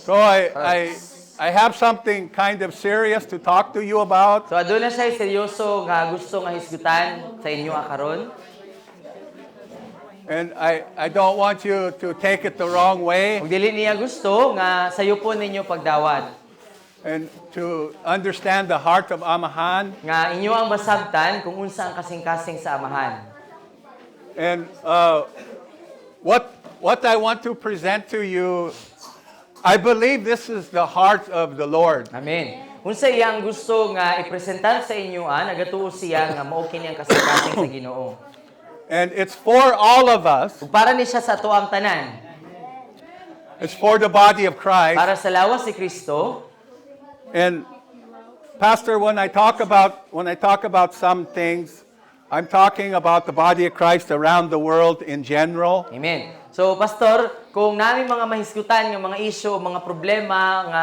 So I have something kind of serious to talk to you about. So aduna siya seryoso nga gusto nga hisgutan sa inyo karon. And I don't want you to take it the wrong way Kung dili niya gusto nga sayo po ninyo pagdawat and to understand the heart of Amahan. nga inyo ang masabtan kung unsa ang kasing-kasing sa amahan. And what I want to present to you, I believe this is the heart of the Lord. Amen. Unsa iyang gusto nga ipresentar sa inyo nagatuo siya nga mao kini ang kasing-kasing sa Ginoo. And it's for all of us. Ug para ni siya sa tuang tanan. It's for the body of Christ. Para sa lawas si Kristo. And Pastor, when I talk about some things, I'm talking about the body of Christ around the world in general. Amen. So, Pastor, kung nami mga mahisgutan nga mga issue, mga problema nga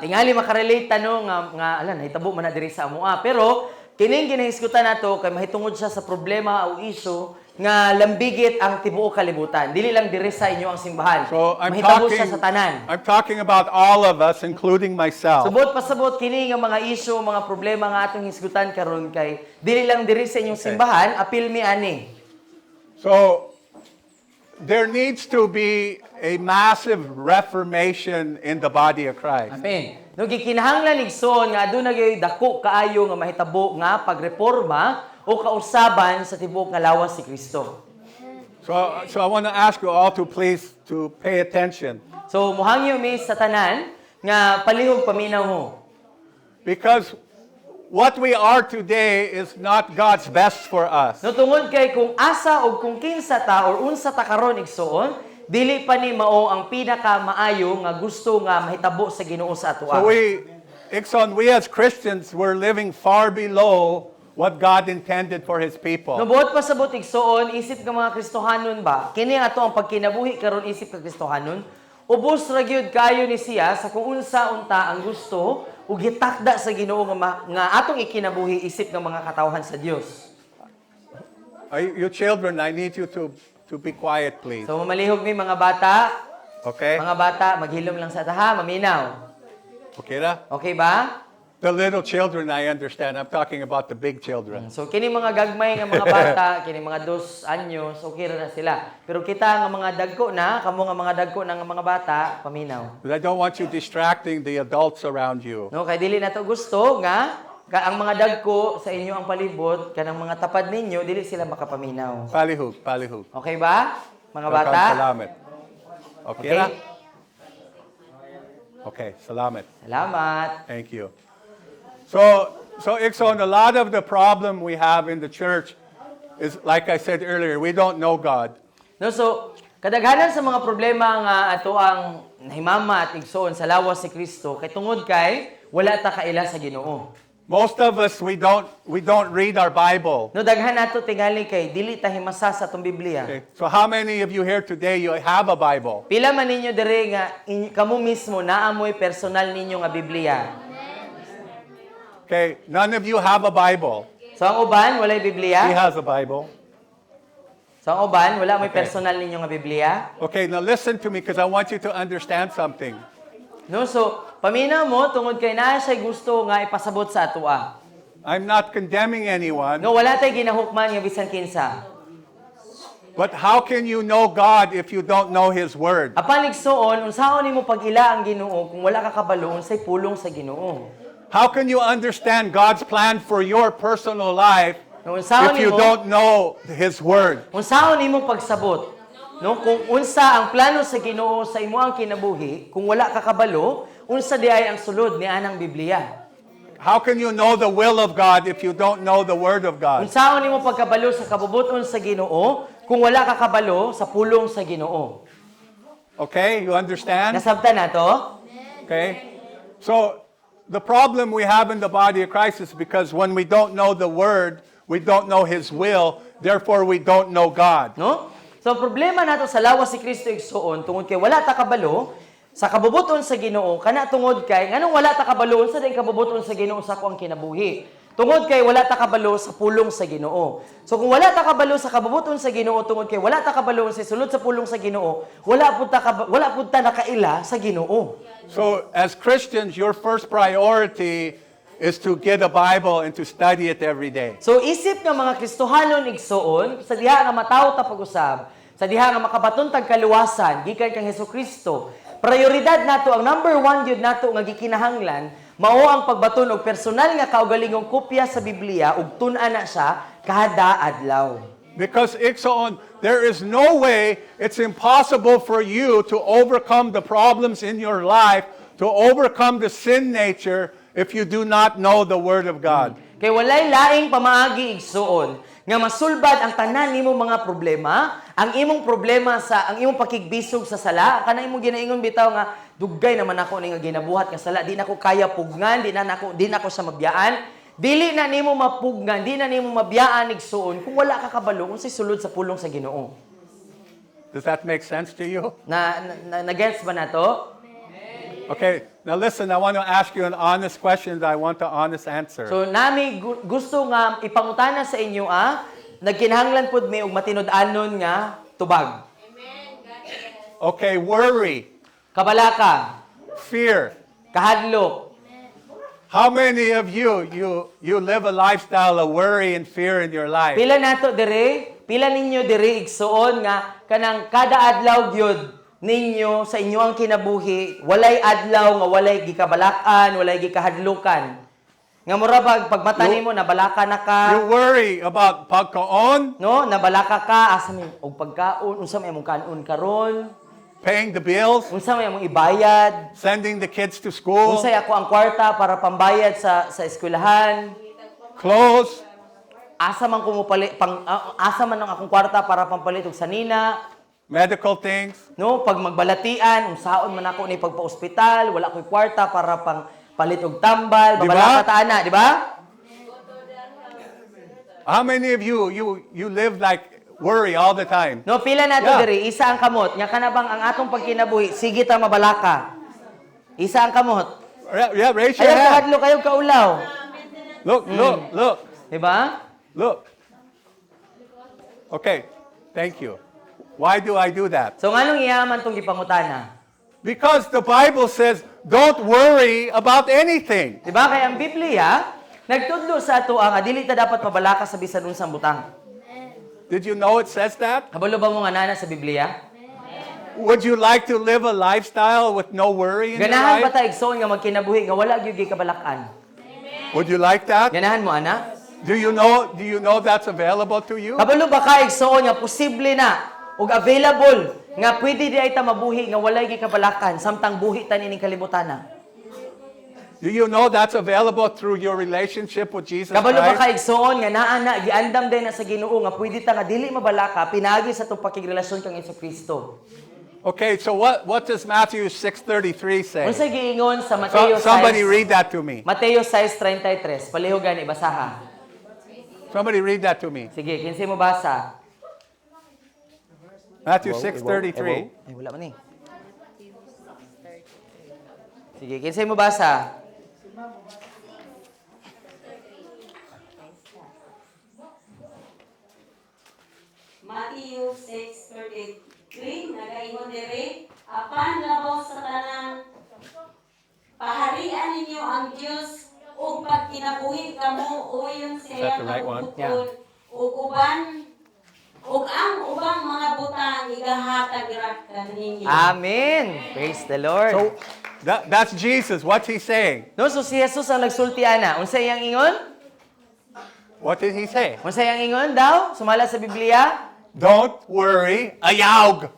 tingali makarelate tano nga nahitabo man na diri sa amoa. Pero kining ginahisgutan nato kay mahitungod siya sa problema o issue nga lambigit ang tibuok kalibutan. Dili lang diri sa inyo ang simbahan. So mahitabo siya sa tanan. I'm talking about all of us, including myself. Subot pasabot kini nga mga issue, mga problema nga atong hisgutan karon kay dili lang diri sa inyong simbahan, apil mi ani. So there needs to be a massive reformation in the body of Christ. Amen. No gikinahanglan igsoon nga aduna gyud dako kaayo nga mahitabo nga pagreporma o kausaban sa tibuok nga lawas si Kristo. So I want to ask you all to please to pay attention. So muhangyo mi sa tanan nga palihog paminaw mo. Because what we are today is not God's best for us. No tungod kay kung asa o kung kinsa ta or unsa ta karon igsoon, dili pa ni mao ang pinaka maayo nga gusto nga mahitabo sa Ginoo sa atoa. So we as Christians, we're living far below what God intended for His people. No buot pa sabot igsoon, isip nga mga Kristohanon ba? Kini ato ang pagkinabuhi karon isip ka Kristohanon. Ubos ra gyud kayo ni siya sa kung unsa unta ang gusto ug gitakda sa Ginoo nga atong ikinabuhi isip ng mga katawhan sa Dios. You children, I need you to be quiet, please. So mamalihog mi mga bata. Okay? Mga bata, maghilom lang sa taha, maminaw. Okay na? Okay ba? The little children, I understand. I'm talking about the big children. So kini mga gagmay nga mga bata, kini mga 2 anyos, okay ra na sila. Pero kita nga mga dagko na, kamo nga mga dagko na nga mga bata, paminaw. But I don't want you distracting the adults around you. No, kay dili na to gusto nga ang mga dagko sa inyo ang palibot, kanang mga tapad ninyo, dili sila makapaminaw. Palihog. Okay ba? Mga bata? Salamat. Okay na? Okay, salamat. Salamat. Thank you. So Ikson, a lot of the problem we have in the church is, like I said earlier, we don't know God. No, so kadaghanan sa mga problema nga ato ang nahimama at igsoon sa lawas si Kristo kay tungod kay wala ta kaila sa Ginoo. Most of us we don't read our Bible. No daghan nato tingali kay dili ta himasa sa tong Biblia. Okay. So how many of you here today you have a Bible? Pila man ninyo dire nga kamo mismo naamoy personal ninyo nga Biblia. Okay, none of you have a Bible. So ang uban walay He Biblia? has a Bible. So ang uban wala may Okay. personal ninyo nga Biblia? Okay, now listen to me because I want you to understand something. No, so paminaw mo tungod kay naa siya gusto nga ipasabot sa atoa. I'm not condemning anyone, No wala tay ginahukman nga bisan kinsa. but how can you know God if you don't know His Word? Apan igsoon unsaon nimo pag-ila ang Ginoo kung wala ka kabalo unsay pulong sa Ginoo? How can you understand God's plan for your personal life No, unsaon if you nimo don't know His Word? unsaon nimo pagsabot? No, kung unsa ang plano sa Ginoo sa imong kinabuhi, kung wala ka kabalo, unsa di ay ang sulod ni anang Biblia? How can you know the will of God if you don't know the Word of God? Unsaon nimo pagkabalo sa kabubuton sa Ginoo kung wala ka kabalo sa pulong sa Ginoo? Okay, you understand? Nasabtan nato? Okay? So, the problem we have in the body of Christ is because when we don't know the Word, we don't know His will, therefore we don't know God. No? So problema nato sa lawas si Kristo igsoon tungod kay wala ta kabalo sa kabubuton sa Ginoo kana tungod kay nganong wala ta kabalo sa din kabubuton sa Ginoo sa akong kinabuhi. Tungod kay wala ta kabalo sa pulong sa Ginoo. So kung wala ta kabalo sa kabubuton sa Ginoo, tungod kay wala ta kabalo sa sulod sa pulong sa Ginoo, wala pud ta nakaila sa Ginoo. So, as Christians, your first priority is to get a Bible and to study it every day. So isip nga mga Kristohanon igsoon, sa diha nga mataw ta pag-usab, sa diha nga makabaton tag kaluwasan gikan kang Hesukristo, prioridad nato ang number 1 gyud nato nga gikinahanglan mao ang pagbaton og personal nga kaugalingong kopya sa Biblia ug tun-an na siya kada adlaw. Because Iksoon, there is no way, it's impossible for you to overcome the problems in your life, to overcome the sin nature, if you do not know the Word of God. Kay walay laing pamaagi igsuon nga masulbad ang tanan nimo mga problema, ang imong problema sa ang imong pakigbisog sa sala, kana imong ginaingon bitaw nga dugay naman ako ni nga ginabuhat nga sala, di na ko kaya pugnan, di na ko sa mabiyaan. Dili na nimo mapugnan, di na nimo mabiyaan igsuon kung wala ka kabalo unsay sulod sa pulong sa Ginoo. Does that make sense to you? Na-gets ba nato? Okay, now listen, I want to ask you an honest question that I want the honest answer. So nami gusto nga ipangutana sa inyo nagkinahanglan pud mi og matinud-anon nga tubag. Okay, worry, Kabalaka, fear. kahadlok. How many of you live a lifestyle of worry and fear in your life? Pila nato dire? Pila ninyo dire igsuon nga kanang kada adlaw gyud ninyo sa inyo ang kinabuhi, walay adlaw nga walay gikabalakan, walay gikahadlukan. Nga mura pagmata nimo nabalaka na ka, You worry about pagkaon, no? Nabalaka ka asa may og pagkaon, unsa may imong kanon karon? paying the bills, Unsa may imong ibayad? sending the kids to school, Unsay ako ang kwarta para pambayad sa eskwelahan? clothes, Asa man ko asa man ang akong kwarta para pampalit og sanina? medical things. No, pag magbalatian, unsaon man ako ni pagpa-ospital, wala ko'y kwarta para pang palit og tambal, Di ba? babalaka ta ana, di ba? How many of you live like worry all the time? No, pila nato Yeah. diri, isa ang kamot, nya kanabang ang atong pagkinabuhi, sige ta mabalaka. Isa ang kamot. Yeah, raise your Ayaw hand. kahadlo kayo kaulaw. Look. Di ba? Look. Okay, thank you. Why do I do that? So nganong iyaman tong gipangutana? Because the Bible says, don't worry about anything. Di ba kay ang Biblia nagtudlo sa ato nga dili ta dapat mabalaka sa bisan unsang butang. Did you know it says that? Kabalo ba mo nga nana sa Biblia? Would you like to live a lifestyle with no worry in your Ganahan ba life? ta igsoon nga magkinabuhi nga wala gyud kabalakan? Would you like that? Ganahan mo ana? Do you know that's available to you? Kabalo ba ka igsoon nga posible na ug available nga pwede di ay ta mabuhi nga walay gikabalakan samtang buhi ta nining kalibutana. Do you know that's available through your relationship with Jesus Kabalo ba ka Christ? igsoon nga naa na giandam din na sa Ginoo nga pwede ta nga dili mabalaka pinaagi sa tong pakigrelasyon kang Hesukristo. Okay, so what does Matthew 6:33 say? Unsa giingon sa Mateo 6? Somebody read that to me. Mateo 6:33. Palihugan ibasaha. Somebody read that to me. Sige, kinsa mo basa? Matthew 6:33. Ay wala man ni. Sige, kinsa mo basa? Matthew 6:33 nagaingon diri, apan labaw sa tanang paharian ninyo ang Dios ug pagkinabuhi kamo uyon Is siya that the right one? Yeah. ug ang ubang mga butang igahatag ra kaninyo. Amen. Praise the Lord. So that's Jesus. What's he saying? No, so si Jesus ang nagsulti ana. Unsa iyang ingon? What did he say? Unsa iyang ingon daw? Sumala sa Biblia? Don't worry, ayawg.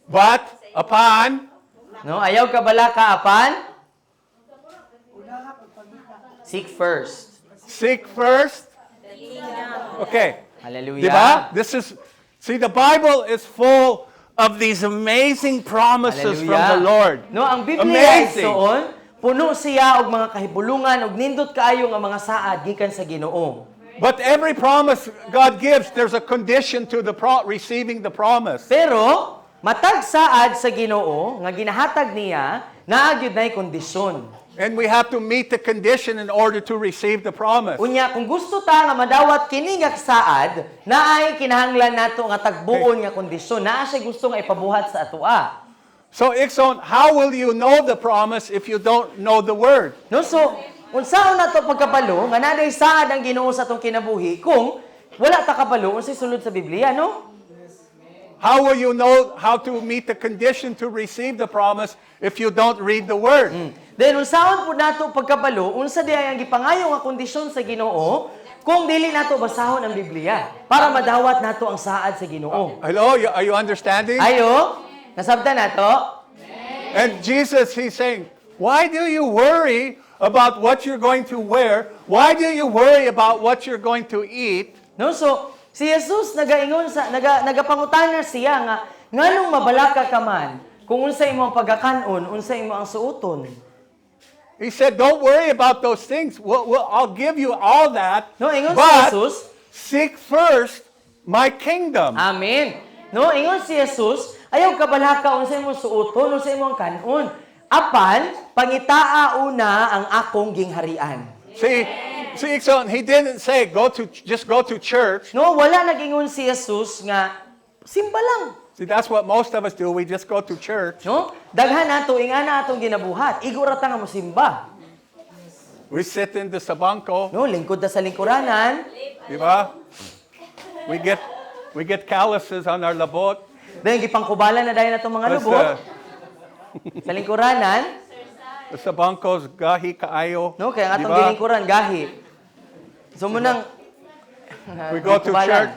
But upon No, ayaw ka bala ka apan? Seek first. seek first. Okay. Hallelujah. Diba? See, the Bible is full of these amazing promises from the Lord. No, ang Biblia Amazing. igsoon, puno siya og mga kahibulungan og nindot kaayo nga mga saad gikan sa Ginoo. But every promise God gives, there's a condition to the receiving the promise. Pero matag saad sa Ginoo nga ginahatag niya naa gyud nay kondisyon. And we have to meet the condition in order to receive the promise. Unya, kung gusto ta nga madawat kini nga saad, naay kinahanglan nato nga tagbuon nga kondisyon, naa siya gusto nga ipabuhat sa atoa. So, Ikson, how will you know the promise if you don't know the word? No, so unsaon nato pagkabalo nga naday saad ang Ginoo sa atong kinabuhi kung wala ta kabalo unsay sulod sa Biblia, no? How will you know how to meet the condition to receive the promise if you don't read the word? Then unsaon pud nato pagkabalo unsa diay ang gipangayo nga kondisyon sa Ginoo kung dili nato basahon ang Biblia para madawat nato ang saad sa Ginoo. Hello, are you understanding? Ayo, nasabtan nato? And Jesus, he's saying, why do you worry about what you're going to wear? Why do you worry about what you're going to eat? No, so si Jesus nagaingon sa nagapangutana siya nga nganong mabalaka ka man kung unsa imong pagakanon, unsa imong ang suoton. He said, don't worry about those things. I'll give you all that. No, ingon si But Jesus, seek first my kingdom. amen. No, ingon si Jesus, ayaw kabalaka unsa imong suoton, unsa imong kanon. Apan pangitaa una ang akong gingharian. See, so he didn't say just go to church. No, wala nagingon si Jesus nga simba lang. See, that's what most of us do. We just go to church. No? Daghan nato ingana atong ginabuhat. Igura ta nga mosimba. We sit in the sabangko. No, lingkod ta sa lingkuranan. Di ba? We get calluses on our labot. Dahil gipangkubalan na dahil na itong mga Mas, lubot. Sa lingkuranan, the sabangkos gahi kaayo. no, kaya nga Di itong ba? gilingkuran, gahi. So munang, We go to gikubalan. church.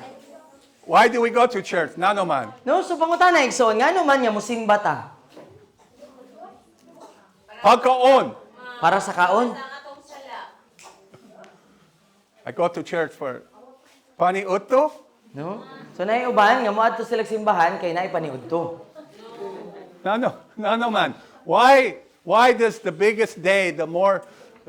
Why do we go to church? Nano man. No, so pangutana, Igsoon, nga naman niya musimba ta. Pagkaon. Para sa kaon. I go to church for paniuto. No? So naiuban, nga moadto sila simbahan, kay naipaniud to. No, man. Why does the biggest day, the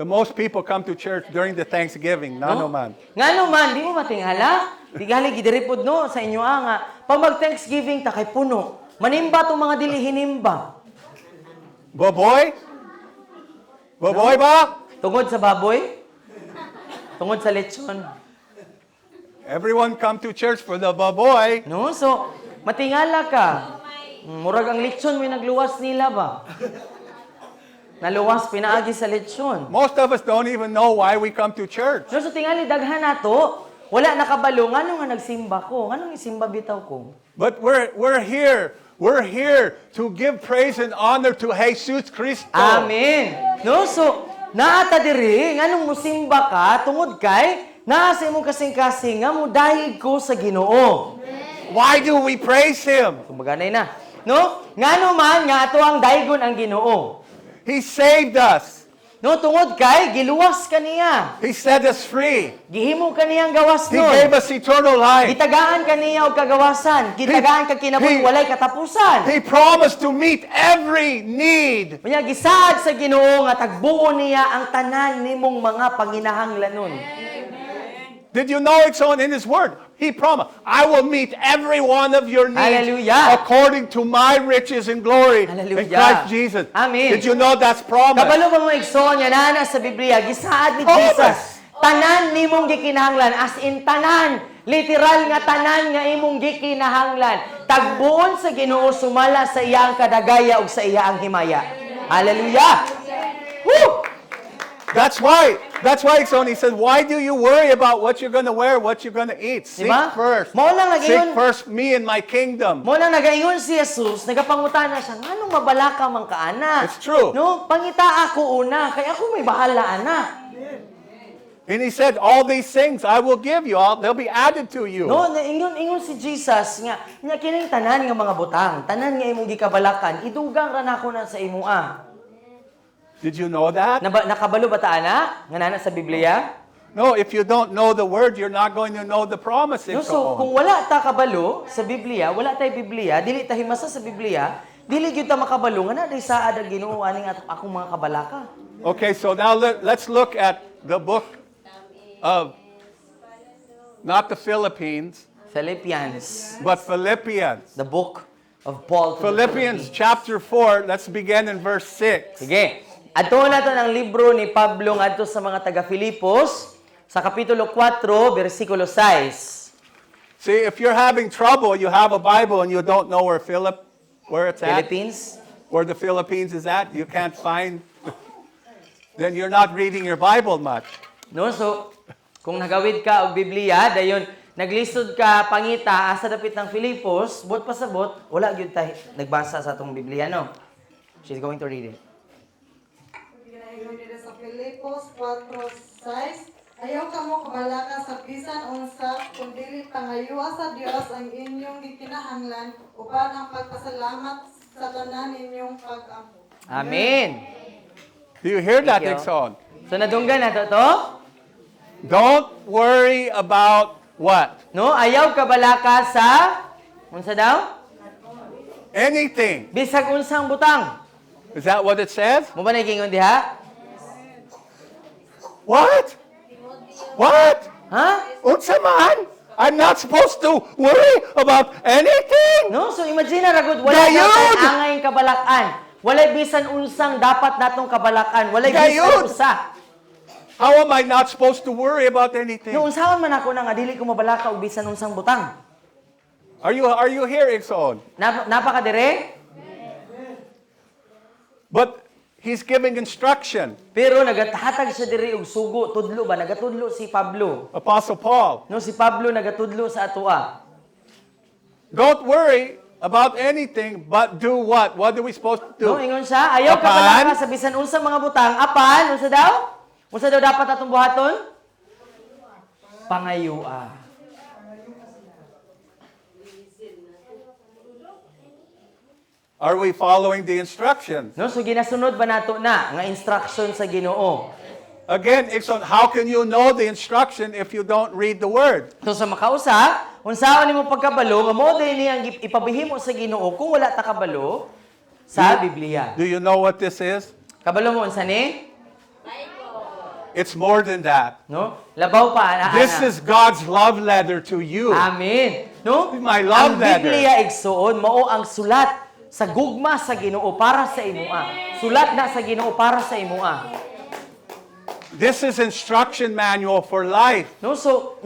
most people come to church during the Thanksgiving? No, man. Nga naman, di mo matinghala. Di gali gidiripod no sa inyo nga. Pag mag-Thanksgiving ta kay puno. Manimba tong mga dili hinimba. Baboy? Baboy ba? Tungod sa baboy. Tungod sa lechon. Everyone come to church for the baboy. No, so matingala ka. Murag ang lechon may nagluwas nila ba? Naluwas pinaagi sa lechon. Most of us don't even know why we come to church. No, so tingali daghan nato. Wala nakabalo ngano nga nagsimba ko? Nganong isimba bitaw ko? But we're here. We're here to give praise and honor to Jesus Cristo. Amen. No, so naata diri nganong musimba ka tungod kay naa sa imong kasing-kasing nga mudahig ko sa Ginoo. Why do we praise Him? Kumbaganay na. No? Ngano man nga ato ang daygon ang Ginoo. He saved us. No, tungod kay giluwas kaniya. He set us free. Gihimo kaniyang gawas He gave nun. us eternal life. Gitagaan kaniya og kagawasan. Gitagaan ka kinabuhi walay katapusan. He promised to meet every need. Unya gisaad sa Ginoo nga tagbuo niya ang tanan nimong mga panginahanglanon. Did you know it's on in His Word? He promised, I will meet every one of your needs Hallelujah. according to my riches and glory in Hallelujah. Christ Jesus. Amen. Did you know that's promise? Kabalo ba mo igsoon nga nana sa Biblia gisaad ni Promise. Jesus. Tanan nimong gikinahanglan as in tanan, literal nga tanan nga imong gikinahanglan. Tagbuon sa Ginoo sumala sa iyang kadagaya ug sa iyang himaya. Hallelujah. Woo! That's why Exoni said, why do you worry about what you're going to wear, what you're going to eat? Seek Diba? first. Mao lang Seek nagayon. first me and my kingdom. Mo na nagaingon si Jesus, nagapangutana siya, nganong mabalaka man ka ana? It's true. No, pangita ako una, kaya ako may bahala ana. And He said, all these things I will give you. They'll be added to you. No, ingon si Jesus nga kining tanan nga mga butang, tanan nga imong gikabalakan, idugang ra nako na sa imoa. Did you know that? Nakabalo ba ta ana? Nga nana sa Biblia? No, if you don't know the word, you're not going to know the promise. No, so kung wala ta kabalo sa Biblia, wala tay Biblia, dili ta himasa sa Biblia, dili gyud ta makabalo nga na day saad ang Ginoo aning akong mga kabalaka. Okay, so now let's look at the book of, not the Philippines, Philippians, but Philippians. the book of Paul to the Philippians chapter 4, let's begin in verse 6. Sige. Ato na to ng libro ni Pablo ngadto sa mga taga-Filipos sa kapitulo 4, versikulo 6. See, if you're having trouble, you have a Bible and you don't know where it's at, Philippines. where the Philippines is at, you can't find, then you're not reading your Bible much. No, so kung nagawid ka og Biblia, dayon naglisod ka pangita asa dapit ng Filipos, bot pasabot, wala gyud ta nagbasa sa atong Biblia, no. She's going to read it. Ginaingon nila sa Filipos 4:6, ayaw kamo kabalaka sa bisan unsa kundi pangayuwa sa Dios ang inyong gikinahanglan uban ang pagpasalamat sa tanan ninyong pag-ampo. Amen. Do you hear that, Thank you. Dixon? So nadunggan na to? Don't worry about what? No, ayaw kabalaka sa unsa daw? Anything. Bisag unsang butang. Is that what it says? Mo ba nagingon diha? What? What? Ha? Unsa man? I'm not supposed to worry about anything. No, so imagine na ragod wala Gayud! daw angay kabalakan. Walay bisan unsang dapat natong kabalakan. Walay bisan Gayud! usa. How am I not supposed to worry about anything? No, unsaon man ako na nga dili ko mabalaka og bisan unsang butang. Are you here, Ixon? Napaka dire? But he's giving instruction. Pero nagahatag siya diri og sugo, tudlo ba? Nagatudlo si Pablo. Apostle Paul. No, si Pablo nagatudlo sa atoa. Don't worry about anything, but do what? What are we supposed to do? No, ingon siya, ayaw ka Apan? balaka sa bisan unsang mga butang. Apan, unsa daw? Unsa daw dapat atong buhaton? Pangayua. Are we following the instructions? No, so ginasunod ba nato na nga instruction sa Ginoo? Again, Ixon, how can you know the instruction if you don't read the word? So sa makausa, unsaon nimo pagkabalo nga mo din ang ipabihimo sa Ginoo kung wala ta kabalo sa Biblia. Do you know what this is? Kabalo mo unsa ni? It's more than that. No? Labaw pa ana. This is God's love letter to you. Amen. No? My love ang letter. Biblia igsuon mao ang sulat sa gugma sa Ginoo para sa imuha. Sulat na sa Ginoo para sa imuha. This is instruction manual for life. No, so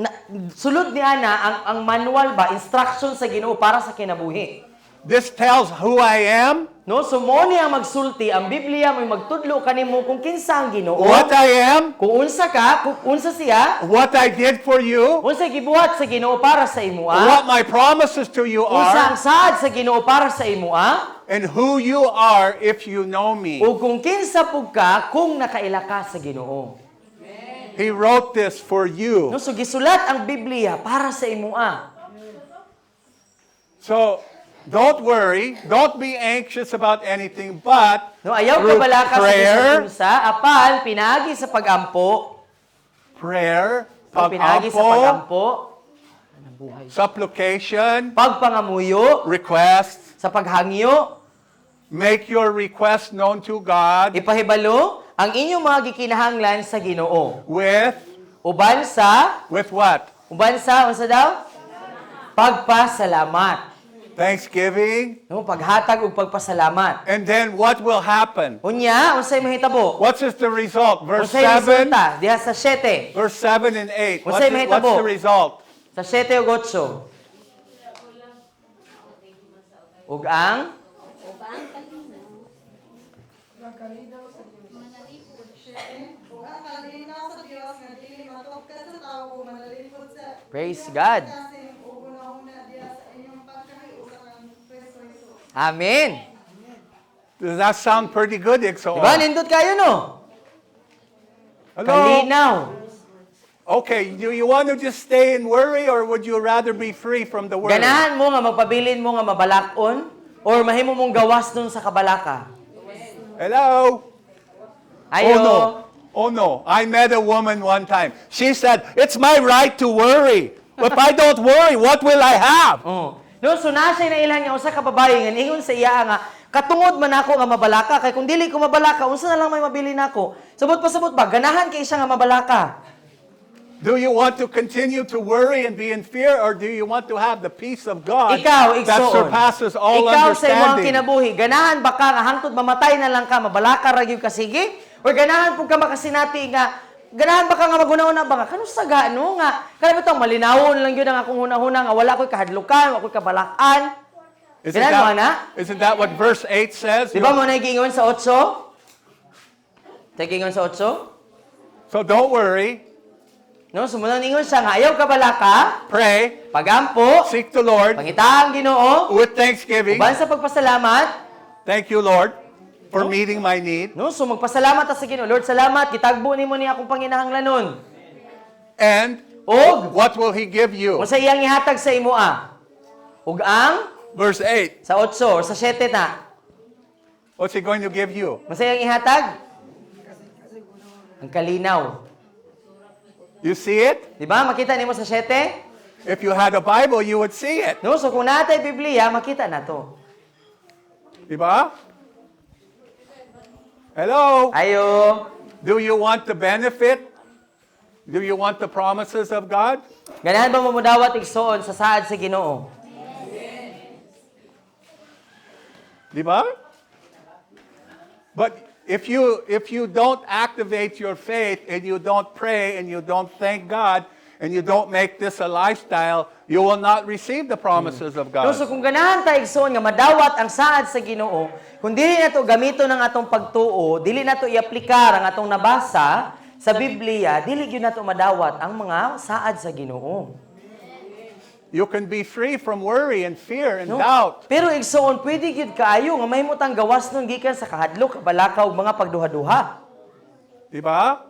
sulod ni ana ang manual ba instruction sa Ginoo para sa kinabuhi. This tells who I am, No, so mo ni ang magsulti ang Biblia may magtudlo kanimo kung kinsa ang Ginoo. what I am, Kung unsa ka, kung unsa siya, what I did for you, unsa gibuhat sa Ginoo para sa imuha. what my promises to you Unsa ang are, saad sa Ginoo para sa imuha. and who you are if you know me. O kung kinsa pug ka kung nakaila ka sa Ginoo. He wrote this for you. No, so gisulat ang Biblia para sa imuha. So, don't worry, don't be anxious about anything, but No, ayaw ka through balaka sa prayer, bisan unsa, apan pinaagi sa pagampo, prayer, pag pinaagi sa pag-ampo, pagampo, supplication, pagpangamuyo, requests, sa paghangyo, make your request known to God ipahibalo ang inyong mga gikinahanglan sa Ginoo. with Uban sa what? unsa daw? Pagpasalamat. Thanksgiving. No, paghatag ug pagpasalamat. And then what will happen? Unya, unsay mahitabo? What is the result? Verse Unsay 7, resulta diha sa 7. verse 7 and 8. Unsay What's mahitabo? the result? Sa 7 ug 8. Ug ang Ug ang kalinaw sa Dios nga dili matugkad sa tawo ug manalipod sa praise God. kasing ug una diha sa inyong pagkahiyo sa Kristo Jesus. Amen. Does that sound pretty good, Ixo? Diba, nindot kayo no? Hello? Kalinaw. Okay, do you want to just stay and worry or would you rather be free from the worry? Ganahan mo nga magpabilin mo nga mabalakon or mahimo mong gawas nun sa kabalaka. Hello? Ayo. Oh no. Oh no. I met a woman one time. She said, it's my right to worry. If I don't worry, what will I have? Oh. No, so nasa na ilang nga usa ka babae nga ingon sa iya nga katungod man ako nga mabalaka kay kung dili ko mabalaka unsa na lang may mabili nako. Sabot pa sabot ba ganahan kay siya nga mabalaka. Do you want to continue to worry and be in fear, or do you want to have the peace of God Ikaw, that igsoon. surpasses all Ikaw sa imong understanding? kinabuhi, ganahan ba ka nga hangtod mamatay na lang ka, mabalaka ra gyud ka sige? O ganahan pug ka makasinati nga ganahan ba ka nga maguna-una ba nga kanus sa gaano nga kana bitong malinawon lang gyud ang akong hunahuna nga wala koy kahadlukan, wala koy kabalakan. Ganahan mo na? Isn't that what verse 8 says? Di ba mo na giingon sa 8? Tagingon sa 8? So don't worry. No, sumunod ningon siya nga ayaw ka balaka, Pray. pagampo, Seek the Lord pangitaang Ginoo, with thanksgiving. uban sa pagpasalamat. Thank you, Lord, for meeting my need. No, so magpasalamat ta sa Ginoo. Lord, salamat gitagbo nimo ni akong panginahanglanon. And Og what will He give you? unsa iyang ihatag sa imo ug ang Verse 8. sa 8 or sa 7 na. What's He going to give you? Unsa iyang ihatag? Ang kalinaw. You see it? Di ba? Makita nimo sa 7? If you had a Bible, you would see it. No, so kung natay Biblia, makita na to. Diba? Hello? Ayo. Do you want the benefit? Do you want the promises of God? Ganahan ba mo mudawat igsoon sa saad sa Ginoo? Diba? But if you don't activate your faith and you don't pray and you don't thank God and you don't make this a lifestyle, you will not receive the promises of No, God. so kung ganahan ta igsoon nga madawat ang saad sa Ginoo, kung dili nato gamito ng atong pagtuo, dili nato iaplikar ang atong nabasa sa Biblia, dili gyud nato madawat ang mga saad sa Ginoo. You can be free from worry and fear and No? doubt. Pero igsoon pwede gyud kaayo nga mahimutang gawas nun gikan sa kahadlok, kabalaka ug mga pagduha-duha. Diba?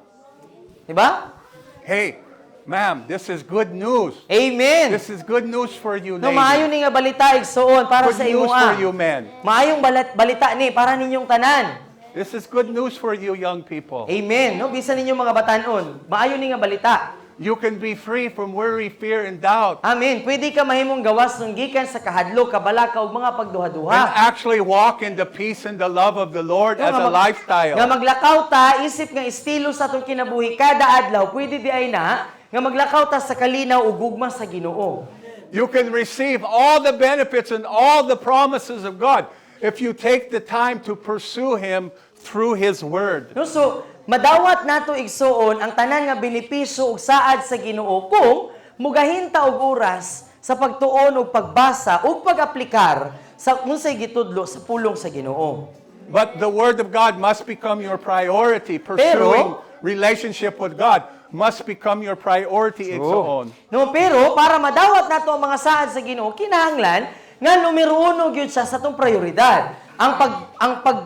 Di ba? Hey, ma'am, this is good news. Amen. This is good news for you, No, maayo ladies. ni nga balita igsoon para Good sa news imo. for you, men. Maayong balita ni para ninyong tanan. This is good news for you, young people. Amen. No, bisan ninyong mga batanon. Maayo ni nga balita. You can be free from worry, fear, and doubt. Amen. Pwede ka mahimong gawas ng gikan sa kahadlok, kabalaka ug mga And pagduha-duha. actually walk in the peace and the love of the Lord as a Nga lifestyle. maglakaw ta isip nga estilo sa atong kinabuhi kada adlaw, pwede di ay na nga maglakaw ta sa kalinaw ug gugma sa Ginoo. You can receive all the benefits and all the promises of God if you take the time to pursue Him through His Word. No, so madawat nato igsuon ang tanan nga benepisyo ug saad sa Ginoo kung mugahinta og oras sa pagtuon ug pagbasa ug pag-aplikar sa unsay gitudlo sa pulong sa Ginoo. But the Word of God must become your priority. Pursuing relationship with God must become your priority igsoon. No, pero para madawat nato ang mga saad sa Ginoo, kinahanglan nga numero 1 gyud siya sa atong prioridad. Ang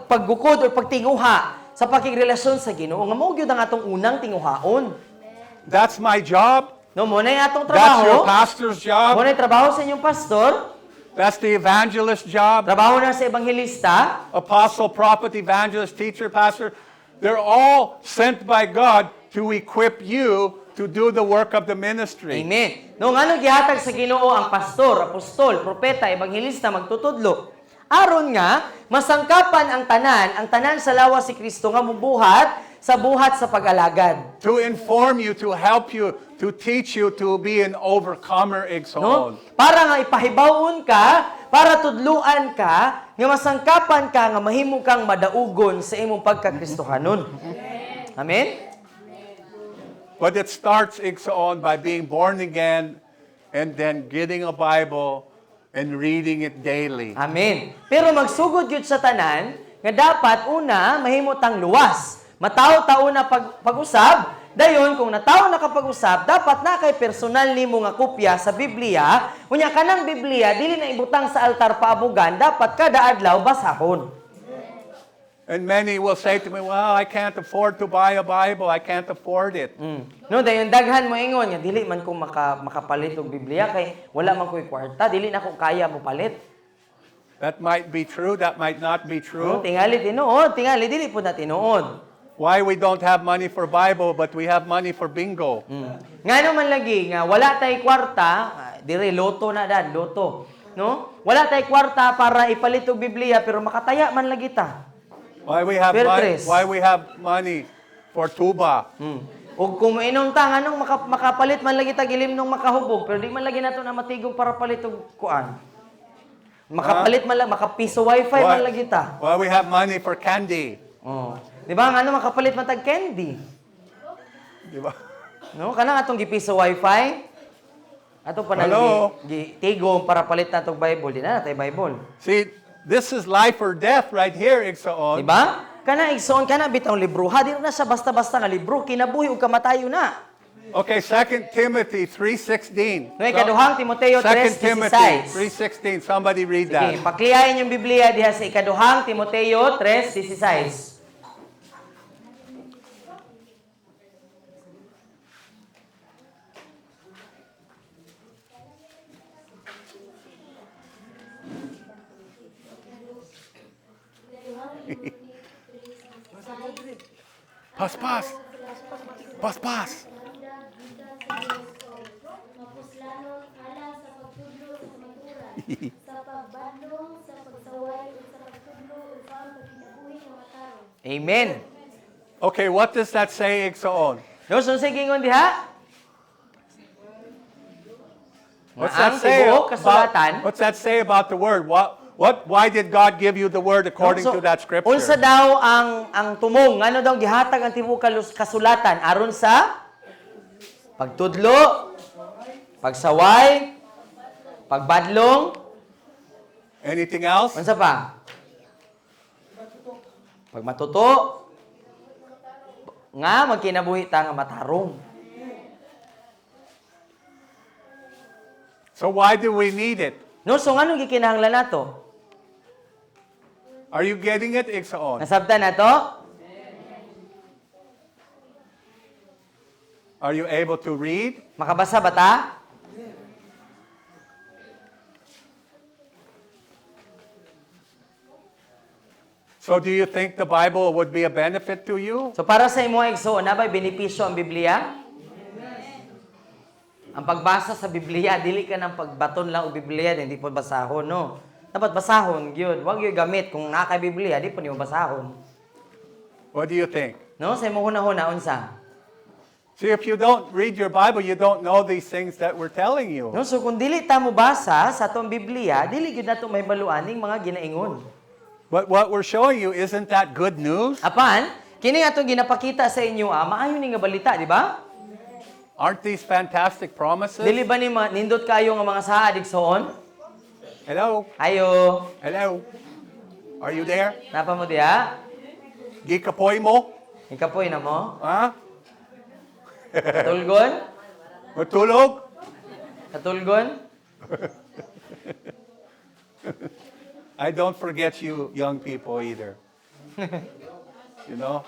pagbukod o pagtinguha sa pakigrelasyon sa Ginoo nga mao gyud ang atong unang tinguhaon. That's my job. No, mo na yung atong That's your trabaho. pastor's Mo job. na yung trabaho sa inyong pastor. That's the evangelist's job. Trabaho na sa ebanghelista. Apostle, prophet, evangelist, teacher, pastor. They're all sent by God to equip you to do the work of the ministry. Amen. No, nga gihatag sa Ginoo ang pastor, apostol, propeta, ebanghelista magtutudlo. Aron nga masangkapan ang tanan sa lawas si Kristo nga mubuhat sa buhat sa pag-alagad. To inform you, to help you, to teach you to be an overcomer, No? igsoon. Para nga ipahibawon ka, para tudluan ka, nga masangkapan ka nga mahimo kang madaugon sa imong pagkakristohanon. Amen. But it starts, igsoon, by being born again and then getting a Bible and reading it daily. Amen. Pero magsugod yun sa tanan, nga dapat una, mahimutang luwas. Mataw-taw na pag-usab, dayon kung nataw na kapag-usab, dapat na kay personal nimo nga kopya sa Biblia, unya kanang Biblia, dili na ibutang sa altar paabugan, dapat kada adlaw basahon. And many will say to me, well, I can't afford to buy a Bible. I can't afford it. No, dayon daghan mo ingon nga dili man ko makapalit og Biblia kay wala man ko'y kwarta, dili na ko kaya mo palit. That might be true. That might not be No, true. tingali tinuod, tingali dili po na tinuod. Why we don't have money for Bible, but we have money for bingo. Nga naman lagi nga wala tay kwarta, dire loto na dan, loto. No? Wala tay kwarta para ipalit og Biblia pero makataya man lagi ta. Why we have Bertres. money for tuba. O kung mainom ta, anong makapalit man lagi tag ilim nung makahubog, pero di man lagi nato na matigong para palit og kuan. Makapalit man lang, makapiso wifi man lagi ta. Well, we have money for candy. Oh. Di ba nga ano makapalit man tag candy? Di ba? No, kana atong gipiso wifi. Ato pa nang Hello? tigong para palit na tong Bible, di na natay Bible. See, this is life or death right here, Igsoon. Di ba? Kana igsoon kana bitong libro. Ha di na siya basta-basta nga libro, kinabuhi ug kamatayo na. Okay, 2 Timothy 3:16. No, ikaduhang Timoteo 2 Timothy 3:16. 3:16. Somebody read Sige, that. pakliyahin yung Biblia diha sa ikaduhang Timoteo 3:16. Paspas. Paspas. Mapuslanon alang sa pagtudlo sa maturan, sa pagbadlong, sa pagsaway, ug sa pagtudlo ug sa pagkinabuhi nga matarong. Amen. Okay, what does that say, Igsoon? No, so sige ngon diha. What's Ang that say tibuok kasulatan. What's that say about the word? Why did God give you the word according to that scripture? Unsa daw ang tumong, ano daw gihatag ang tibuok kasulatan aron sa pagtudlo, pagsaway, pagbadlong, Anything else? unsa pa? Pagmatuto, nga magkinabuhi ta nga matarong. So why do we need it? No, so ngano gikinahanglan nato? Are you getting it, Igsoon? Nasabtan nato? Are you able to read? Makabasa ba ta? So do you think the Bible would be a benefit to you? So para sa imo igsoon, nabay benepisyo ang Biblia? Ang pagbasa sa Biblia, dili ka ng pagbaton lang og Biblia, hindi po basahon, no? Dapat basahon, gyud. Wag gyud gamit kung naa kay Biblia, di po nimo basahon. What do you think? No, sa imo hunahuna unsa? See, if you don't read your Bible, you don't know these things that we're telling you. No, so kung dili ta mo basa sa atong Biblia, dili gyud nato mahibaluan ning mga ginaingon. But what we're showing you, isn't that good news? Apan, kini atong ginapakita sa inyo, maayo ni nga balita, di ba? Aren't these fantastic promises? Dili ba ni nindot kayo nga mga saad igsoon? Hello? Ayo, Hello? Are you there? napa mo diha? Gikapoy mo? Ikapoy na mo? Ha? Katulgon? Matulog? Katulgon? I don't forget you young people either. You know?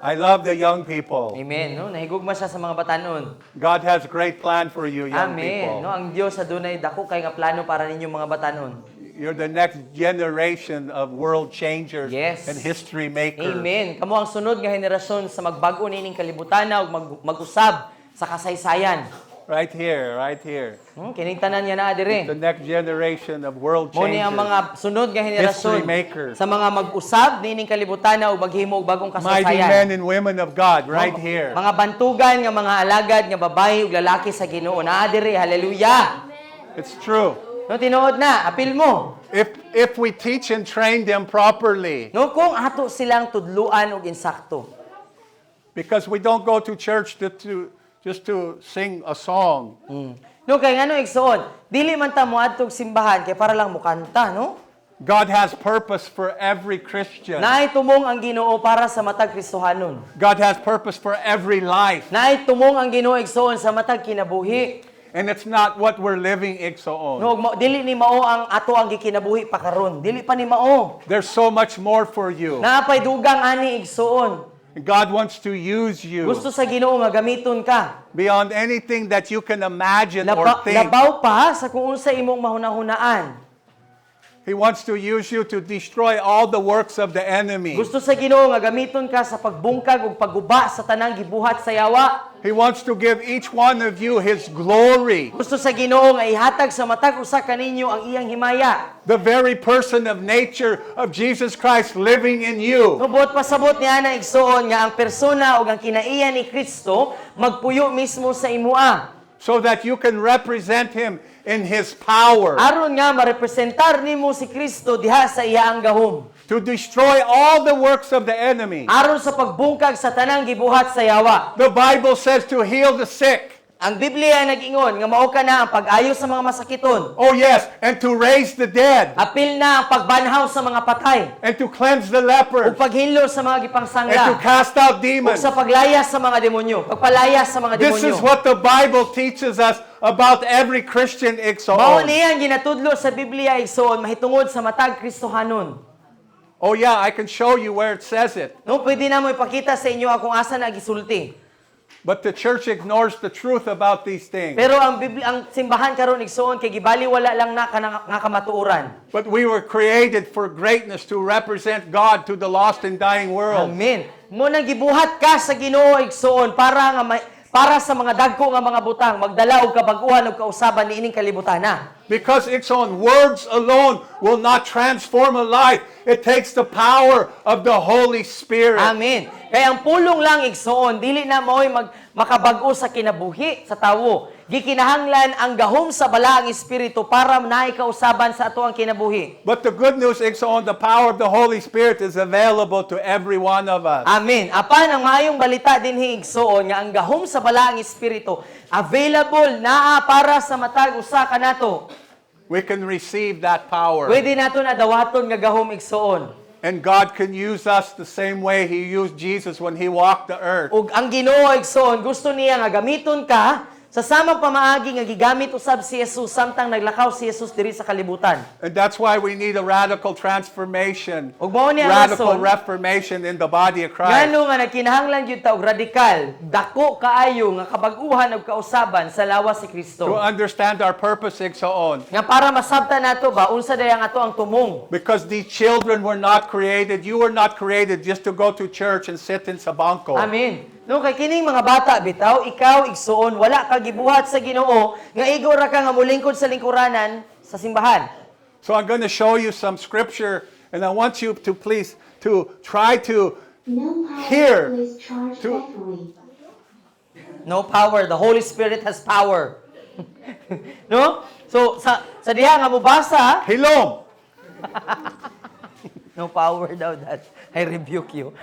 I love the young people. Amen. No, nahigugma siya sa mga batanon. God has a great plan for you young Amen. No, people. ang Dios adunay dako kay nga plano para ninyong mga batanon. You're the next generation of world changers Yes. and history makers. Amen. Kamo ang sunod nga henerasyon sa magbago nining kalibutan ug mag-usab sa kasaysayan. Right here, right here. Kining tanan niya na dire. The next generation of world Mo ni ang changers. mga sunod nga henerasyon History makers. sa mga mag-usab nining kalibutan ug maghimo og bagong Mighty kasaysayan. men and women of God, right Mga- here. Mga bantugan nga mga alagad nga babae ug lalaki sa Ginoo naa dire. Hallelujah. It's true. No tinuod na, apil mo. If we teach and train them properly, No kung ato silang tudluan og insakto. because we don't go to church just to sing a song. No kay ngano igsoon, dili man ta moadtog simbahan kay para lang mukanta, no? God has purpose for every Christian. Naay tumong ang Ginoo para sa matag Kristohanon. God has purpose for every life. Naay tumong ang Ginoo igsoon sa matag kinabuhi. And it's not what we're living igsoon. No, dili ni mao ang ato ang gikinabuhi pa karon. Dili pa ni mao. There's so much more for you. Naapay dugang ani igsoon. God wants to use you Gusto sa Ginoo nga gamiton ka. beyond anything that you can imagine or think. Labaw pa sa kung unsa imong mahunahunaan. He wants to use you to destroy all the works of the enemy. Gusto sa Ginoo nga gamiton ka sa pagbungkag ug pagguba sa tanang gibuhat sa yawa. He wants to give each one of you His glory. Gusto sa Ginoo nga ihatag sa matag usa kaninyo ang iyang himaya. The very person of nature of Jesus Christ living in you. Tubot pasabot niya na igsoon nga ang persona ug ang kinaiya ni Kristo magpuyo mismo sa imua. So that you can represent Him in His power. Aron nga marepresentar nimo si Kristo diha sa iyaang gahom. To destroy all the works of the enemy. Aron sa pagbungkag sa tanang gibuhat sa yawa. The Bible says to heal the sick. Ang Biblia nag-ingon nga mao ka na ang pag-ayo sa mga masakiton. Oh yes, and to raise the dead. Apil na ang pagbanhaw sa mga patay. And to cleanse the Ug lepers. paghinlo sa mga And to gipangsangla. cast out Ug demons. sa paglayas sa mga demonyo. Pagpalayas sa mga This is demonyo. what the Bible teaches us about every Christian Mao Igsoon. niya ang ginatudlo sa Biblia igsoon mahitungod sa matag Kristohanon. Oh yeah, I can show you where it says it. No, pwede na mo ipakita sa inyo kung asa na gisulti. But the church ignores the truth about these things. Pero ang ang simbahan karon igsoon kay gibali wala lang na nga kamatuoran. But we were created for greatness to represent God to the lost and dying world. Amen. Mo nang gibuhat ka sa Ginoo igsoon para sa mga dagko nga mga butang magdala og kabag-uhan ug kausaban niining kalibutana. Because Igsoon, words alone will not transform a life. It takes the power of the Holy Spirit. Amen. Kaya ang pulong lang igsoon dili na mao'y makabag-o sa kinabuhi sa tawo. Gikinahanglan ang gahom sa balaang espiritu para naay kausaban sa ato ang kinabuhi. But the good news, Igsoon, the power of the Holy Spirit is available to every one of us. Amen. Apan ang maayong balita dinhi igsoon nga ang gahom sa balaang espiritu available naa para sa matag usa kanato. We can receive that power. Pwede nato na dawaton nga gahom igsoon. And God can use us the same way He used Jesus when He walked the earth. Ug ang Ginoo igsoon gusto niya nga gamiton ka sa samang pamaagi nga gigamit usab si Jesus samtang naglakaw si Jesus diri sa kalibutan. And that's why we need a radical transformation, Ug mao ni ang radical rason reformation in the body of Christ. ngano nga nagkinahanglan gyud ta og radikal, dako kaayo nga kabag-uhan ug kausaban sa lawas si To Kristo. understand our purpose, Igsoon. Nga para masabtan nato ba unsa dayang ato ang tumong. Because these children were not created, you were not created just to go to church and sit in sabangko. Amen. No kay kining mga bata bitaw, ikaw igsoon wala ka gibuhat sa Ginoo nga igo ra ka nga mulingkod sa lingkuranan sa simbahan. So I'm going to show you some scripture, and I want you to please to try to No power Here, is charged to- battery. No power, the Holy Spirit has power. No? So sa diha nga mubasa, Hilom. no power daw that. I rebuke you.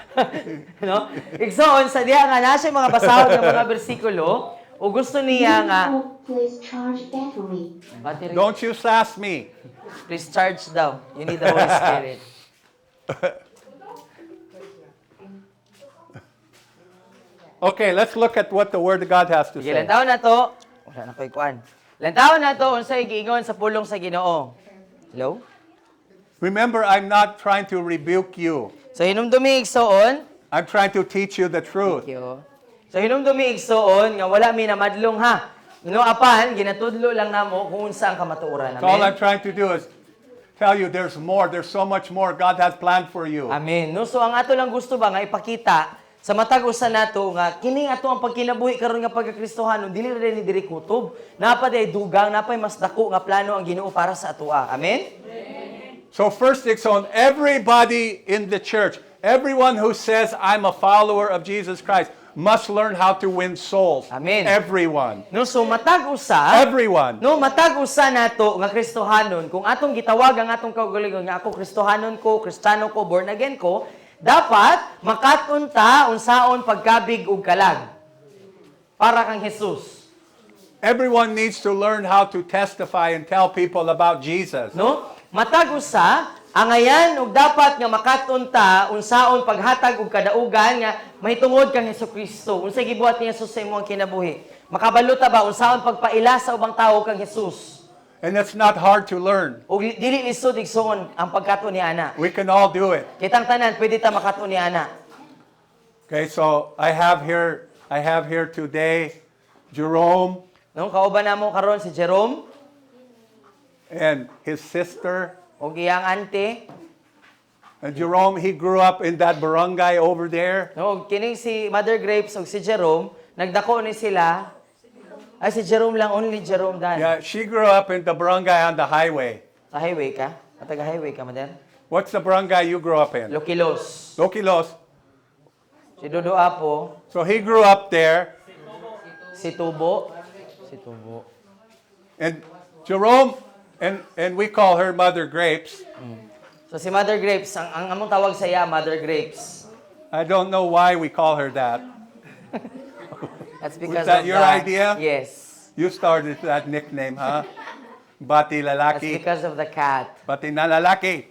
No? Igsoon sa diha nga nasa mga basahon nga mga bersikulo, o gusto niya nga No please charge battery. battery, Don't you sass me. please charge daw. You need the Holy Spirit. Okay, let's look at what the Word of God has to Sige, say. lantaw na to. Wala na ko'y kuan. Lantaw na to unsay giingon sa pulong sa Ginoo. Hello? Remember, I'm not trying to rebuke you. So hinumdumi igsoon. I'm trying to teach you the truth. Thank you. So hinumdumi igsoon nga wala mi namadlong ha. No apan ginatudlo lang namo kung unsa ang kamatuoran. So all I'm Amen. trying to do is tell you there's more. There's so much more God has planned for you. Amen. No so ang ato lang gusto ba nga ipakita sa matag usa nato nga kining ato ang pagkinabuhi karon nga pagkakristohanon dili ra ni diri kutob. Napa day dugang, napay mas dako nga plano ang Ginoo para sa atoa. Amen. So first, Dixon, everybody in the church, everyone who says I'm a follower of Jesus Christ, must learn how to win souls. Amen. Everyone. No so matag usa Everyone. No, matag usa nato nga Kristohanon, kung atong gitawag ang atong kaugalingon nga ako Kristohanon ko, Kristiyano ko, born again ko, dapat makaton ta unsaon pagkabig ug kalag. Para kang Jesus. Everyone needs to learn how to testify and tell people about Jesus. No? Matag usa angayan ug dapat nga makaton ta unsaon paghatag og kadaugan nga mahitungod kang Hesukristo. Unsay gibuhat ni Jesus sa imong kinabuhi? Makabalo ta ba unsaon pagpaila sa ubang tawo kang Jesus? And it's not hard to learn. Ug dili lisod igsoon ang pagkaton ni ana. We can all do it. Kitang tanan pwede ta makaton ni ana. Okay, so I have here today Jerome No, kauban namo karon si Jerome and his sister og iyang auntie. And Jerome, he grew up in that barangay over there. No, kining si Mother Grapes ug si Jerome, nagdako ni sila. Ay, si Jerome lang, only Jerome dan. Yeah, she grew up in the barangay on the highway. Sa highway ka? Taga-highway ka, Mother? What's the barangay you grew up in? Loquilos. Loquilos. Si Dodo Apo, So he grew up there. si Tubo. Si Tubo. And Jerome, and we call her Mother Grapes. So si Mother Grapes, ang among tawag sa iya, Mother Grapes. I don't know why we call her that. That's because that of your the, idea? Yes. You started that nickname, huh? Bati That's lalaki. because of the cat. Bati na lalaki.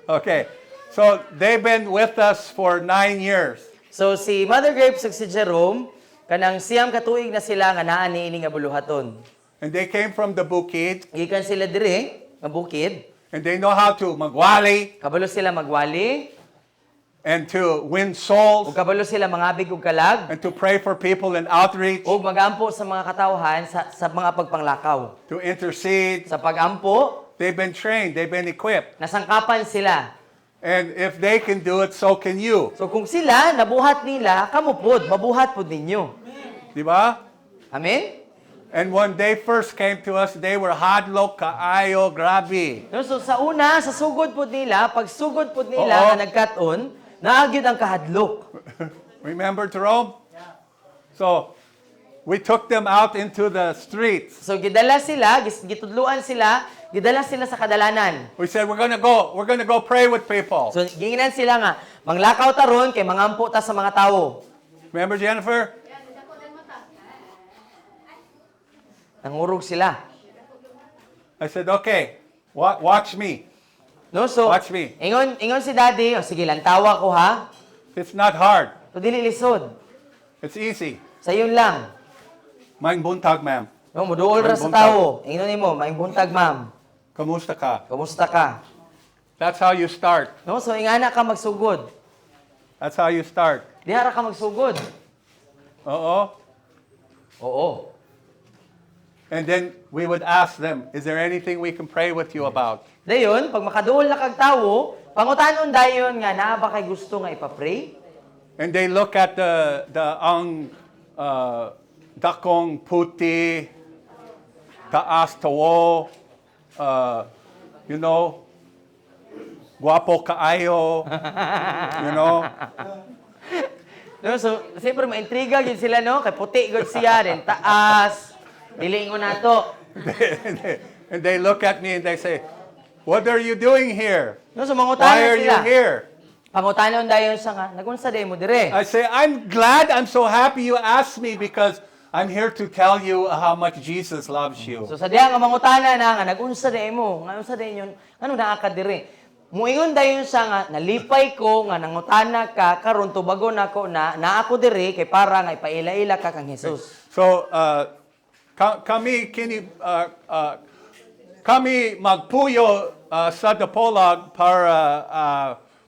Okay. So they've been with us for 9 years. So si Mother Grapes ug si Jerome, kanang siyam katuig na sila nga naa niini nga buluhaton. And they came from the Bukid. Gikan sila diri nga bukid. And they know how to magwali Kabalo sila magwali, and to win ug souls kabalo sila mangabig og kalag, and to pray for people in outreach, ug magampo sa mga katawhan sa mga pagpanglakaw. to intercede. Sa pagampo, They've been trained. They've been equipped. nasangkapan sila. And if they can do it, so can you. So kung sila nabuhat nila, kamo pod, mabuhat pod ninyo. Di ba? Amen? And when they first came to us, they were hadlok kaayo grabe. No, so sa una, sa sugod pod nila, pag sugod pod nila Oo. nga nagkat-on, naagyod ang kahadlok. Remember, Jerome? So, we took them out into the streets. So gidala sila, gitudluan sila, gidala sila sa kadalanan. We said, we're gonna go pray with people. So ginginan sila nga, manglakaw taron kay mangampo ta sa mga tawo. Remember, Jennifer? Nangurog sila. I said, okay, watch me. No, so Watch me. ingon si Daddy, o sige lang tawa ko ha. It's not hard. So dili lisod. It's easy. Sa yun lang. Maing buntag, ma'am. No, muduol ra sa Maing tawo. Ingon nimo, maing buntag ma'am. Kamusta ka? Kumusta ka? That's how you start. No, so ingana ka magsugod. That's how you start. Dihara ka magsugod. Oo. Oo. And then we would ask them, is there anything we can pray with you about? Dayon, pag makaduol na kag tawo, pangutanon dayon nga naa ba kay gusto nga ipapray? And they look at the dakong puti, taas tawo, you know, guwapo kaayo, you know. No, so siyempre maintriga gyud sila no, kay puti gud siya din taas. Dili ingon nato. And they look at me and they say, what are you doing here? No, so Why mangutanon are you sila. here? Pangutanon dayon sa nga, nagunsa day mo dire. I say, I'm glad, I'm so happy you asked me because I'm here to tell you how much Jesus loves you. So sa diha nga mangutana na nga nagunsa day mo, nga unsa day yon? Ano naa ka dire? Muingon dayon sa nga nalipay ko nga nangutana ka karon tubago nako na ako dire kay para nga ipaila-ila ka kang Hesus. So, kami magpuyo sa Dipolog para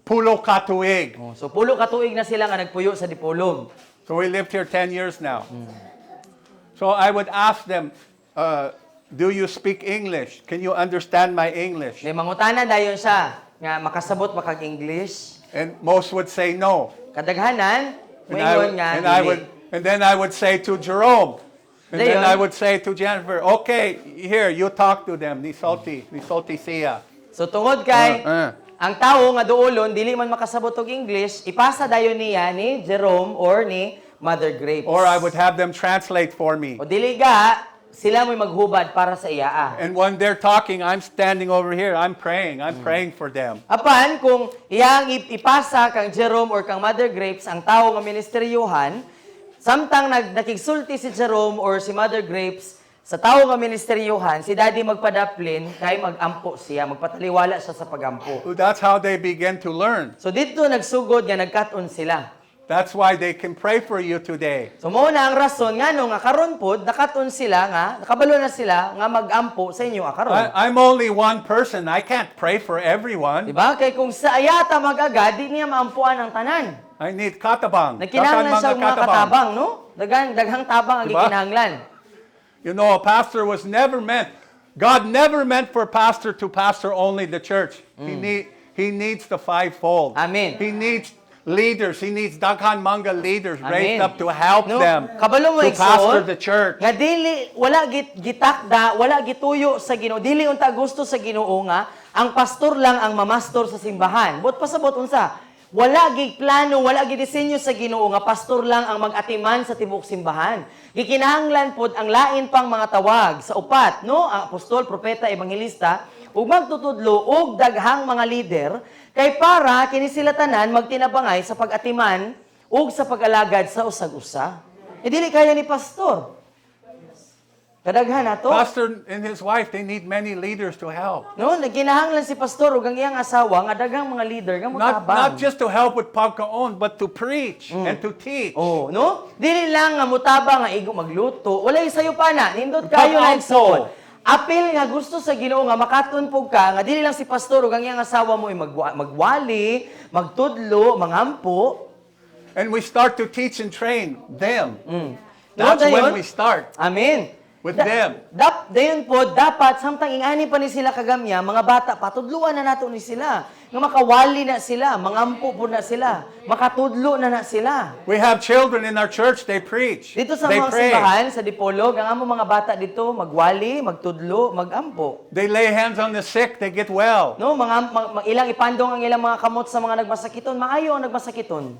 pulo katuig. Oh, so pulo ka tuig na sila nga nagpuyo sa Dipolog. So we lived here 10 years now. So I would ask them, do you speak English? Can you understand my English? May mangutana dayon siya nga makasabot ba kag English? And most would say no. Kadaghanan moingon nga dili. And then I would say to Jerome, and then Dayon. I would say to Jennifer, okay, here, you talk to them, ni Salty siya. So tungod kay Uh. ang tawo nga duolon dili man makasabot og English, ipasa dayon niya ni Jerome or ni Mother Grapes. Or I would have them translate for me. O dili ga sila mo'y maghubad para sa iya. And when they're talking, I'm standing over here, I'm praying for them. Apan kung iyang ipasa kang Jerome or kang Mother Grapes ang tawo nga ministeryohan, samtang nakigsulti si Jerome or si Mother Grapes sa tawo nga ministeryohan, si Daddy magpadaplin kay magampo siya, magpataliwala siya sa pagampo. So that's how they begin to learn. So dito nagsugod nga nagkat-on sila. That's why they can pray for you today. So mao na ang rason ngano nga karon pod nakaton sila nga nakabalo na sila nga magampo sa inyo karon. I'm only one person. I can't pray for everyone. Diba? Kay kung sa ayata mag-aga, di niya maampuan ang tanan. I need katabang. Nagkinahanglan siya og mga katabang, no? Daghang tabang ang Diba? gikinahanglan. You know, a pastor was never meant God never meant for pastor to pastor only the church. He needs the fivefold. Amen. He needs leaders. He needs daghan mga leaders raised Amen. up to help No, them kabalo mo to pastor igsoon, the church. nga dili wala gitakda, wala gituyo sa Ginoo, dili unta gusto sa Ginoo nga ang pastor lang ang mamastor sa simbahan. Bot pasabot unsa? Wala gig plano, wala gid disenyo sa Ginoo nga pastor lang ang mag-atiman sa tibuok simbahan. Gikinahanglan pod ang lain pang mga tawag sa upat, no? Ang apostol, propeta, ebanghelista ug magtutudlo og daghang mga leader kay para kini sila tanan magtinabangay sa pag-atiman ug sa pag-alagad sa usag-usa. E dili kaya ni pastor. Kadaghan nato. Pastor and his wife, they need many leaders to help. No, nagkinahanglan si pastor ug ang iyang asawa nga daghang mga leader nga Not mutabang. just to help with pagkaon, but to preach and to teach. Oh, no? Dili lang nga mutabang nga igo magluto. Wala sayo pa na. Nindot kayo na Pag-ampo. igsoon. Apil nga gusto sa Ginoo nga makaton pug ka nga dili lang si pastor ug ang iyang asawa mo ay magwali, magtudlo, mangampo. And we start to teach and train them. No, That's dayon? when we start. Amen. With them. Dayon po, dapat, samtang ingani pa ni sila kagamya, mga bata, patudluan na nato ni sila. Nga makawali na sila, mangampo po na sila, makatudlo na sila. We have children in our church, they preach. Dito sa They mga pray. simbahan, sa Dipolog, ang among mga bata dito, magwali, magtudlo, magampo. They lay hands on the sick, they get well. No, ilang ipandong ang ilang mga kamot sa mga nagmasakiton, maayo ang nagmasakiton.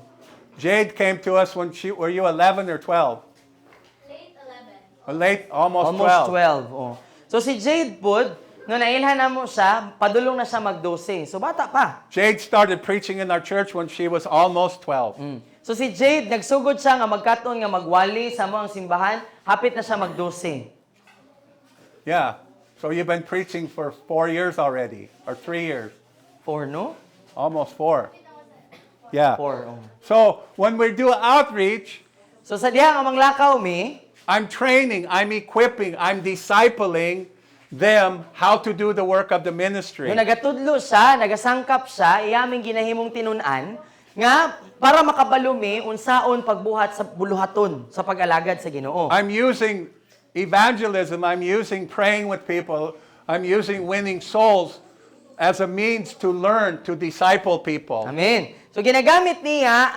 Jade came to us when were you 11 or 12? Late 11. Late, almost 12. 12. Oh. So si Jade Pod, no nailhan na mo siya, padulong na siya mag-12. So bata pa. Jade started preaching in our church when she was almost 12. So si Jade, nagsugod siya nga magkaton nga magwali sa mo ang simbahan, hapit na siya mag-12. Yeah. So you've been preaching for 4 years already, or 3 years. 4, no? Almost 4. Yeah. 4. Oh. So when we do outreach, So sa diha nga manglakaw mi, I'm training, I'm equipping, I'm discipling them how to do the work of the ministry. no nagatudlo siya, nagasangkap siya, iyaming ginahimong tinun-an, nga para makabalumi unsaon pagbuhat sa buluhaton sa pag-alagad sa Ginoo. I'm using evangelism, I'm using praying with people, I'm using winning souls as a means to learn to disciple people. Amen. So ginagamit niya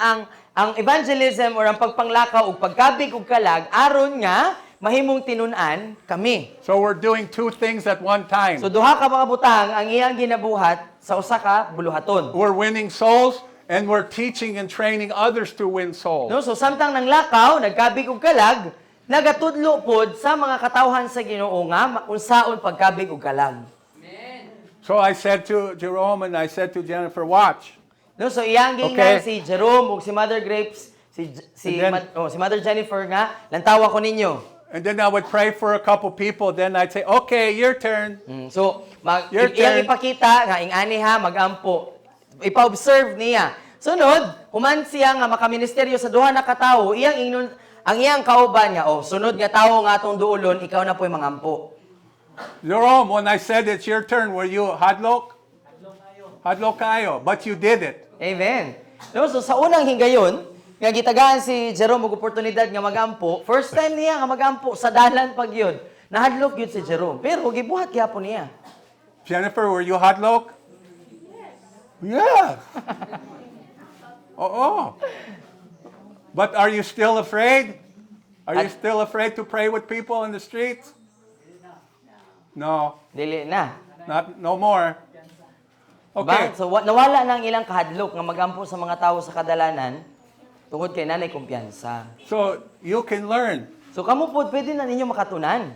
ang evangelism or ang pagpanglakaw ug pagkabig ug kalag aron nga mahimong tinun-an kami. So we're doing two things at one time. So duha ka mga butang ang iyang ginabuhat sa usa ka buluhaton. We're winning souls and we're teaching and training others to win souls. No, so samtang nanglakaw, nagkabig ug kalag, nagatudlo pod sa mga katawhan sa Ginoo nga unsaon pagkabig ug kalag. So I said to Jerome and I said to Jennifer, watch. No, so iyang Okay. gingan si Jerome ug si Mother Grapes, si And then- si Mother Jennifer nga lantawa ko ninyo. And then I would pray for a couple people. Then I'd say, okay, your turn. So, Your iyang turn. ipakita nga ingani ha magampo. Ipa-observe niya. Sunod, human siya nga makaministeryo sa duha na katawo, ang iyang kauban nga, sunod nga tawo nga atong duolon, ikaw na po'y mangampo. Jerome, when I said it's your turn, were you hadlok? Hadlok kayo. But you did it. Amen. No, so sa unang hinggayon, nga gitagaan si Jerome og oportunidad nga magampo, first time niya nga magampo sa dalan pag yun. Nahadlok yun si Jerome. Pero gibuhat gyapon niya. Jennifer, were you hadlok? Yes. Oo. But are you still afraid? Are you still afraid to pray with people in the streets? No. Dili na. No more. Okay. Ba? So nawala na ang ilang kahadlok nga magampo sa mga tao sa kadalanan tungod kay nanay kumpiyansa. So you can learn. So kamo po pwede na ninyo makatunan.